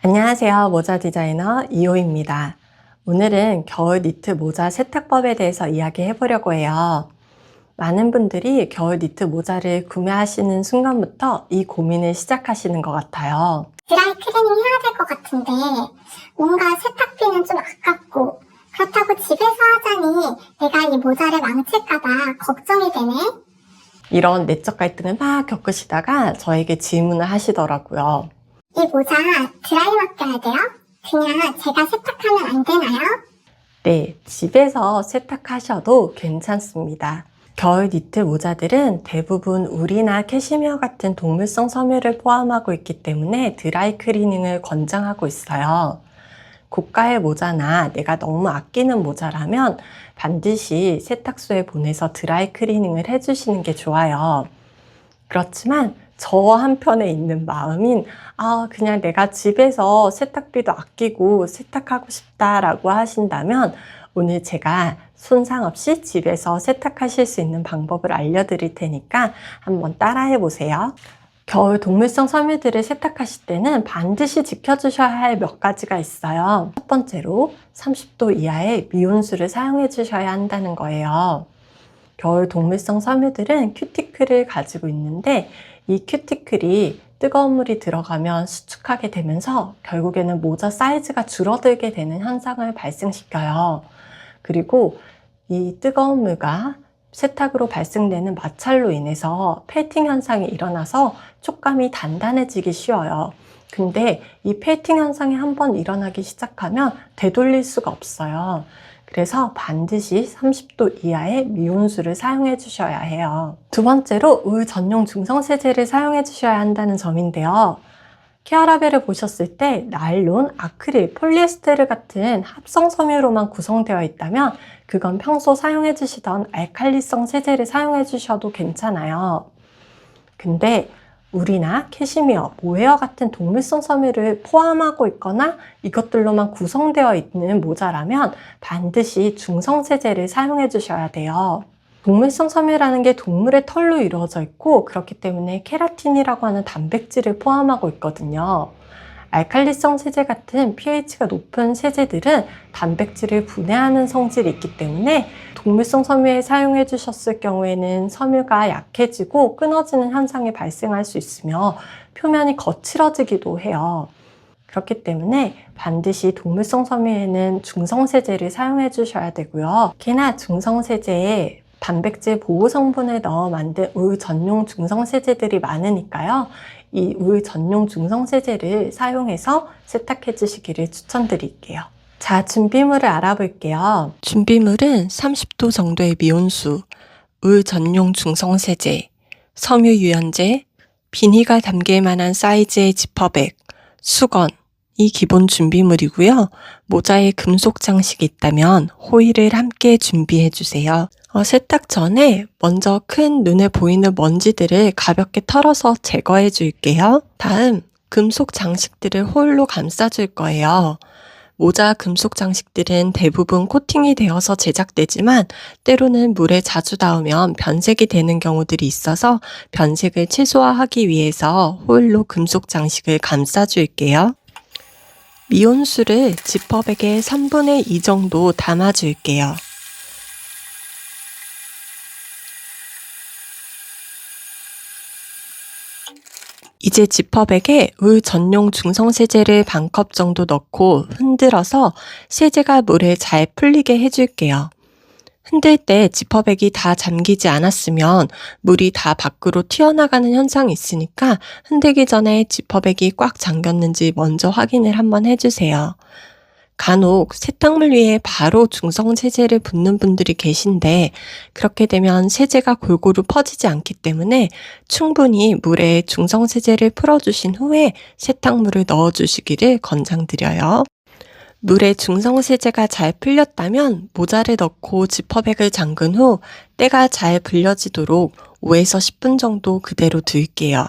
안녕하세요. 모자 디자이너 이호입니다. 오늘은 겨울 니트 모자 세탁법에 대해서 이야기해 보려고 해요. 많은 분들이 겨울 니트 모자를 구매하시는 순간부터 이 고민을 시작하시는 것 같아요. 드라이 클리닝 해야 될 것 같은데 뭔가 세탁비는 좀 아깝고 그렇다고 집에서 하자니 내가 이 모자를 망칠까봐 걱정이 되네. 이런 내적 갈등을 막 겪으시다가 저에게 질문을 하시더라고요. 이 모자 드라이 맡겨야 돼요? 그냥 제가 세탁하면 안 되나요? 네, 집에서 세탁하셔도 괜찮습니다. 겨울 니트 모자들은 대부분 울이나 캐시미어 같은 동물성 섬유를 포함하고 있기 때문에 드라이 클리닝을 권장하고 있어요. 고가의 모자나 내가 너무 아끼는 모자라면 반드시 세탁소에 보내서 드라이 클리닝을 해주시는 게 좋아요. 그렇지만 저 한편에 있는 마음인 그냥 내가 집에서 세탁비도 아끼고 세탁하고 싶다라고 하신다면 오늘 제가 손상 없이 집에서 세탁하실 수 있는 방법을 알려드릴 테니까 한번 따라해 보세요. 겨울 동물성 섬유들을 세탁하실 때는 반드시 지켜주셔야 할 몇 가지가 있어요. 첫 번째로 30도 이하의 미온수를 사용해 주셔야 한다는 거예요. 겨울 동물성 섬유들은 큐티클을 가지고 있는데 이 큐티클이 뜨거운 물이 들어가면 수축하게 되면서 결국에는 모자 사이즈가 줄어들게 되는 현상을 발생시켜요. 그리고 이 뜨거운 물과 세탁으로 발생되는 마찰로 인해서 펠팅 현상이 일어나서 촉감이 단단해지기 쉬워요. 근데 이 펠팅 현상이 한번 일어나기 시작하면 되돌릴 수가 없어요. 그래서 반드시 30도 이하의 미온수를 사용해 주셔야 해요. 두 번째로 울 전용 중성 세제를 사용해 주셔야 한다는 점인데요. 케어라벨을 보셨을 때 나일론, 아크릴, 폴리에스테르 같은 합성 섬유로만 구성되어 있다면 그건 평소 사용해 주시던 알칼리성 세제를 사용해 주셔도 괜찮아요. 근데 울이나 캐시미어, 모헤어 같은 동물성 섬유를 포함하고 있거나 이것들로만 구성되어 있는 모자라면 반드시 중성 세제를 사용해 주셔야 돼요. 동물성 섬유라는 게 동물의 털로 이루어져 있고 그렇기 때문에 케라틴이라고 하는 단백질을 포함하고 있거든요. 알칼리성 세제 같은 pH가 높은 세제들은 단백질을 분해하는 성질이 있기 때문에 동물성 섬유에 사용해 주셨을 경우에는 섬유가 약해지고 끊어지는 현상이 발생할 수 있으며 표면이 거칠어지기도 해요. 그렇기 때문에 반드시 동물성 섬유에는 중성세제를 사용해 주셔야 되고요. 특히나 중성세제에 단백질 보호 성분을 넣어 만든 울 전용 중성세제들이 많으니까요. 이 울 전용 중성세제를 사용해서 세탁해 주시기를 추천드릴게요. 자, 준비물을 알아볼게요. 준비물은 30도 정도의 미온수, 울 전용 중성세제, 섬유 유연제, 비니가 담길 만한 사이즈의 지퍼백, 수건, 이 기본 준비물이고요. 모자에 금속 장식이 있다면 호일을 함께 준비해 주세요. 세탁 전에 먼저 큰 눈에 보이는 먼지들을 가볍게 털어서 제거해 줄게요. 다음 금속 장식들을 호일로 감싸 줄 거예요. 모자 금속 장식들은 대부분 코팅이 되어서 제작되지만 때로는 물에 자주 닿으면 변색이 되는 경우들이 있어서 변색을 최소화하기 위해서 호일로 금속 장식을 감싸 줄게요. 미온수를 지퍼백의 3분의 2 정도 담아 줄게요. 이제 지퍼백에 울 전용 중성세제를 반컵 정도 넣고 흔들어서 세제가 물에 잘 풀리게 해줄게요. 흔들 때 지퍼백이 다 잠기지 않았으면 물이 다 밖으로 튀어나가는 현상이 있으니까 흔들기 전에 지퍼백이 꽉 잠겼는지 먼저 확인을 한번 해주세요. 간혹 세탁물 위에 바로 중성 세제를 붓는 분들이 계신데 그렇게 되면 세제가 골고루 퍼지지 않기 때문에 충분히 물에 중성 세제를 풀어주신 후에 세탁물을 넣어주시기를 권장드려요. 물에 중성 세제가 잘 풀렸다면 모자를 넣고 지퍼백을 잠근 후 때가 잘 불려지도록 5에서 10분 정도 그대로 둘게요.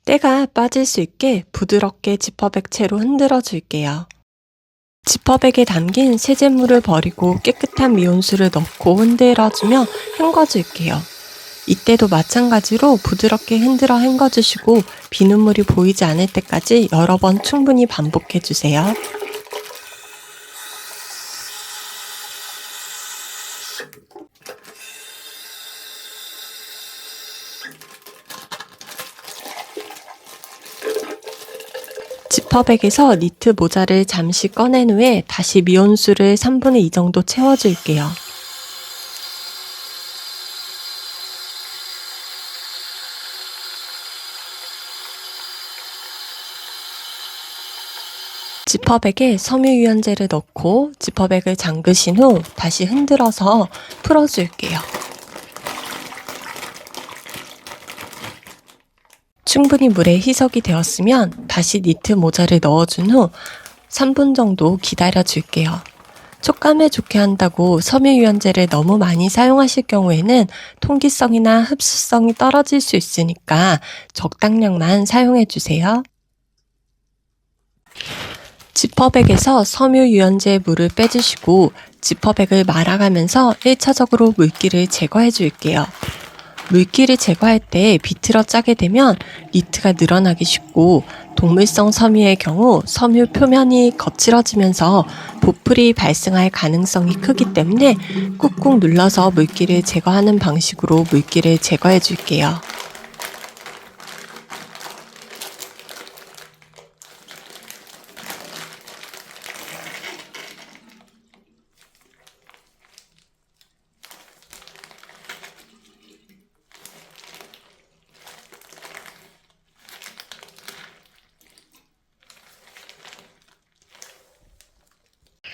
때가 빠질 수 있게 부드럽게 지퍼백 채로 흔들어 줄게요. 지퍼백에 담긴 세제물을 버리고 깨끗한 미온수를 넣고 흔들어주며 헹궈 줄게요. 이때도 마찬가지로 부드럽게 흔들어 헹궈주시고 비눗물이 보이지 않을 때까지 여러 번 충분히 반복해주세요. 지퍼백에서 니트 모자를 잠시 꺼낸 후에 다시 미온수를 3분의 2 정도 채워줄게요. 지퍼백에 섬유유연제를 넣고 지퍼백을 잠그신 후 다시 흔들어서 풀어줄게요. 충분히 물에 희석이 되었으면 다시 니트 모자를 넣어준 후 3분 정도 기다려줄게요. 촉감을 좋게 한다고 섬유유연제를 너무 많이 사용하실 경우에는 통기성이나 흡수성이 떨어질 수 있으니까 적당량만 사용해주세요. 지퍼백에서 섬유유연제 물을 빼주시고 지퍼백을 말아가면서 1차적으로 물기를 제거해 줄게요. 물기를 제거할 때 비틀어 짜게 되면 니트가 늘어나기 쉽고 동물성 섬유의 경우 섬유 표면이 거칠어지면서 보풀이 발생할 가능성이 크기 때문에 꾹꾹 눌러서 물기를 제거하는 방식으로 물기를 제거해 줄게요.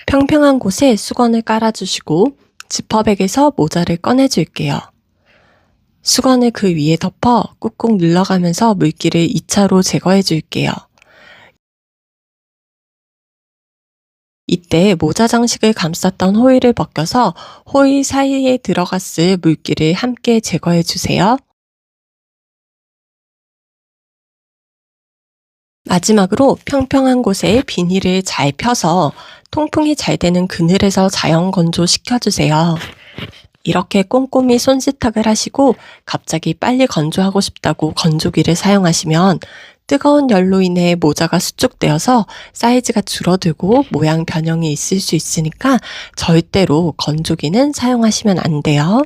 평평한 곳에 수건을 깔아주시고 지퍼백에서 모자를 꺼내줄게요. 수건을 그 위에 덮어 꾹꾹 눌러가면서 물기를 2차로 제거해줄게요. 이때 모자 장식을 감쌌던 호일을 벗겨서 호일 사이에 들어갔을 물기를 함께 제거해주세요. 마지막으로 평평한 곳에 비닐을 잘 펴서 통풍이 잘 되는 그늘에서 자연 건조시켜주세요. 이렇게 꼼꼼히 손세탁을 하시고 갑자기 빨리 건조하고 싶다고 건조기를 사용하시면 뜨거운 열로 인해 모자가 수축되어서 사이즈가 줄어들고 모양 변형이 있을 수 있으니까 절대로 건조기는 사용하시면 안 돼요.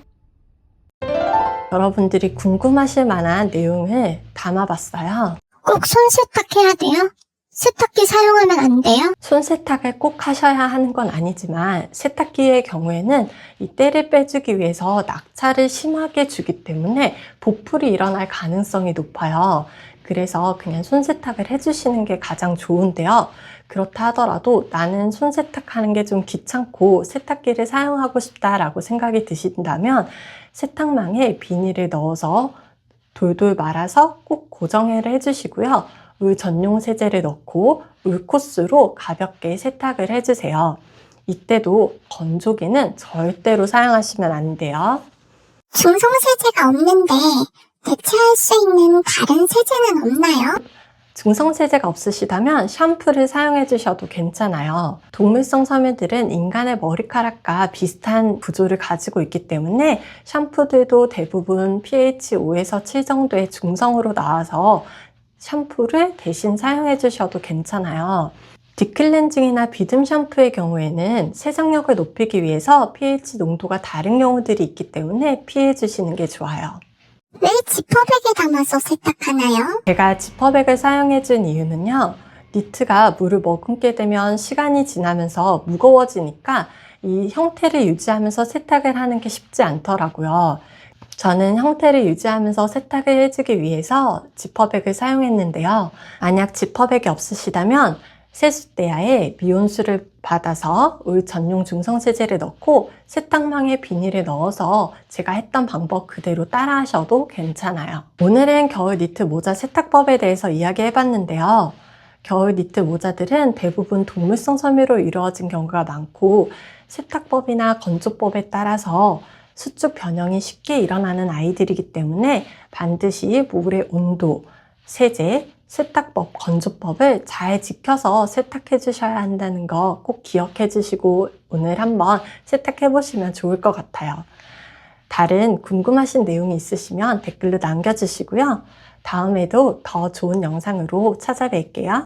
여러분들이 궁금하실 만한 내용을 담아봤어요. 꼭 손세탁해야 돼요? 세탁기 사용하면 안 돼요? 손세탁을 꼭 하셔야 하는 건 아니지만 세탁기의 경우에는 이 때를 빼주기 위해서 낙차를 심하게 주기 때문에 보풀이 일어날 가능성이 높아요. 그래서 그냥 손세탁을 해주시는 게 가장 좋은데요. 그렇다 하더라도 나는 손세탁하는 게 좀 귀찮고 세탁기를 사용하고 싶다라고 생각이 드신다면 세탁망에 비닐을 넣어서 돌돌 말아서 꼭 고정을 해주시고요. 울 전용 세제를 넣고 울 코스로 가볍게 세탁을 해주세요. 이때도 건조기는 절대로 사용하시면 안 돼요. 중성세제가 없는데 대체할 수 있는 다른 세제는 없나요? 중성세제가 없으시다면 샴푸를 사용해 주셔도 괜찮아요. 동물성 섬유들은 인간의 머리카락과 비슷한 구조를 가지고 있기 때문에 샴푸들도 대부분 pH 5에서 7 정도의 중성으로 나와서 샴푸를 대신 사용해 주셔도 괜찮아요. 딥클렌징이나 비듬 샴푸의 경우에는 세정력을 높이기 위해서 pH 농도가 다른 경우들이 있기 때문에 피해 주시는 게 좋아요. 왜 지퍼백에 담아서 세탁하나요? 제가 지퍼백을 사용해 준 이유는요. 니트가 물을 머금게 되면 시간이 지나면서 무거워지니까 이 형태를 유지하면서 세탁을 하는 게 쉽지 않더라고요. 저는 형태를 유지하면서 세탁을 해주기 위해서 지퍼백을 사용했는데요. 만약 지퍼백이 없으시다면 세숫대야에 미온수를 받아서 울 전용 중성세제를 넣고 세탁망에 비닐을 넣어서 제가 했던 방법 그대로 따라 하셔도 괜찮아요. 오늘은 겨울 니트 모자 세탁법에 대해서 이야기해봤는데요. 겨울 니트 모자들은 대부분 동물성 섬유로 이루어진 경우가 많고 세탁법이나 건조법에 따라서 수축 변형이 쉽게 일어나는 아이들이기 때문에 반드시 물의 온도, 세제, 세탁법, 건조법을 잘 지켜서 세탁해 주셔야 한다는 거 꼭 기억해 주시고 오늘 한번 세탁해 보시면 좋을 것 같아요. 다른 궁금하신 내용이 있으시면 댓글로 남겨주시고요. 다음에도 더 좋은 영상으로 찾아뵐게요.